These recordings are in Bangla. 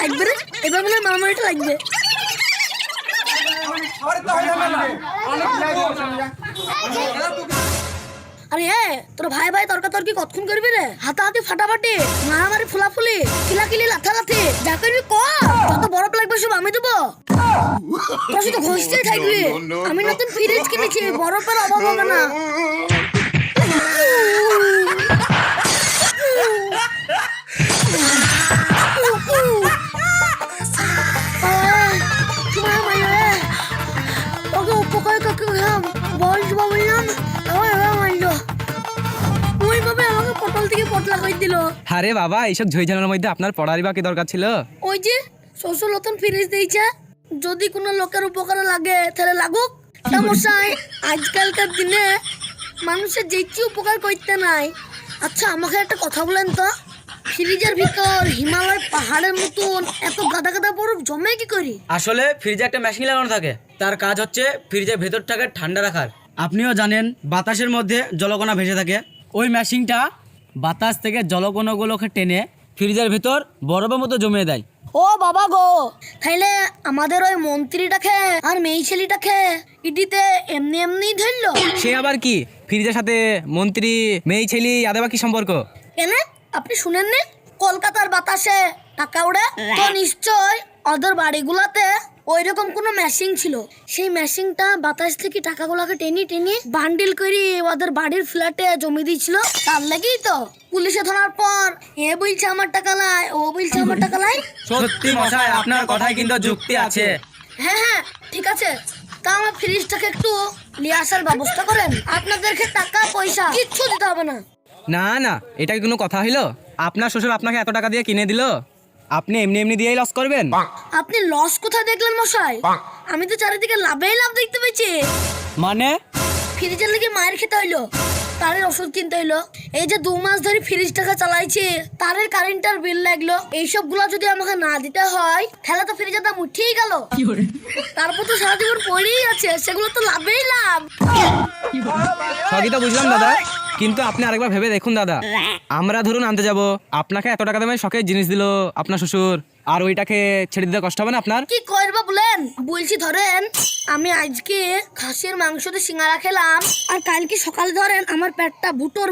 একবারে এবার মনে হয় মারামারিটা লাগবে। আরে তোর ভাই ভাই তর্কাতর্কি কতক্ষণ করবি রে? হাতাহাতি ফাটাফাটি মারামারি ফুলাফুলি কিলাকিলি লাথালাথি যা করবি কর। যত বরফ লাগবে সব আমি দেবো। তোর শুধু ঘষতেই থাকবি। আমি নতুন ফ্রিজ কিনেছি, বরফের অভাব হবে না। ওকে উপকার কাকে বলবো বললাম, ওইভাবে আমাকে পটল থেকে পটলা করে দিল। আরে বাবা, এইসব ঝইঝামেলার মধ্যে আপনার পড়ারই বা কি দরকার ছিল? ওই যে শ্বশুর নতুন ফ্রিজ দিয়েছে, যদি কোনো লোকের উপকারে লাগে তাহলে লাগুক। সমস্যায় আজকালকার দিনে মানুষের যেচি উপকার করতে নাই। আচ্ছা আমাকে একটা কথা বলেন তো, ফ্রিজের ভিতর হিমালয় পাহাড়ের মতন এত গাদা গাদা বরফ জমে কি করি? আসলে ফ্রিজে একটা মেশিন লাগানো থাকে, তার কাজ হচ্ছে ফ্রিজের ভেতরটাকে ঠান্ডা রাখার। আপনিও জানেন বাতাসের মধ্যে জলকণা ভেসে থাকে, ওই মেশিনটা বাতাস থেকে জলকণাগুলোকে টেনে ফ্রিজের ভেতর বরফের মতো জমিয়ে দেয়। ও বাবা গো, তাইলে আমাদের ওই মন্ত্রীটাকে আর মেয়ে ছেলেটাকে ইটিতে এমনি এমনি ধরলো? সে আবার কি, ফ্রিজের সাথে মন্ত্রী মেয়ে ছেলে আদে বা কি সম্পর্ক? কেন আপনি শুনেন না, কলকাতার বাতাসে টাকা উড়ে? তো নিশ্চয় ওদের বাড়িগুলাতে ওই রকম কোনো মেশিন ছিল। সেই মেশিনটা বাতাস থেকে টাকাগুলোকে টেনে টেনে বান্ডিল করে ওদের বাড়ির ফ্ল্যাটে জমি দিয়েছিল। তার লাগেই তো পুলিশে ধরার পর এ বলছে আমার টাকা লাই, ও বলছে আমার টাকা লাই। সত্যি মশাই, আপনার কথায় কিন্তু যুক্তি আছে। হ্যাঁ হ্যাঁ ঠিক আছে, তা আমার ফ্রিজটাকে একটু নিয়ে আসার ব্যবস্থা করেন। আপনাদেরকে টাকা পয়সা কিচ্ছু দিতে হবে না। না না, এটা কি কোনো কথা হইলো? আপনার শ্বশুর আপনাকে এত টাকা দিয়ে কিনে দিল, আপনি এমনি এমনি দিয়েই লস করবেন? আপনি লস কোথায় দেখলেন মশাই? আমি তো চারিদিকে লাভেই লাভ দেখতে পেয়েছি। মানে ফ্রিজের লেগে মায়ের খেতে হইলো, তারের ওষুধ কিনতে হইলো, এই যে 2 মাস ধরে ফ্রিজটাকে চালাইছি, তারের কারেন্টের বিল লাগলো, এইসব গুলা যদি আমাকে না দিতে হয় তাহলে তো ফ্রিজের দাম উঠেই গেল। তারপর তো সারা জীবন পড়েই আছে, সেগুলো তো লাভেই লাভ। সবই তো বুঝলাম দাদা, কিন্তু আপনি আরেকবার ভেবে দেখুন দাদা, আমরা ধরুন আনতে যাব, আপনাকে এত টাকা দামে শখের জিনিস দিল আপনার শ্বশুর, আর ওইটাকে ছেড়ে দিতে কষ্ট হবে না আপনার? কি করবো বলেন? বলছি ধরেন আমি আজকে খাসির মাংস দিয়ে সিঙ্গারা খেলাম, আর কালকে সকালে ধরেন আমার পেটটা ভুটোর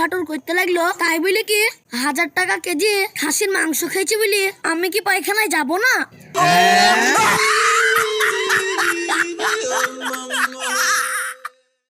ভাটুর করতে লাগলো, তাই বলে কি 1000 টাকা কেজি খাসির মাংস খেয়েছি বলি আমি কি পায়খানায় যাব না?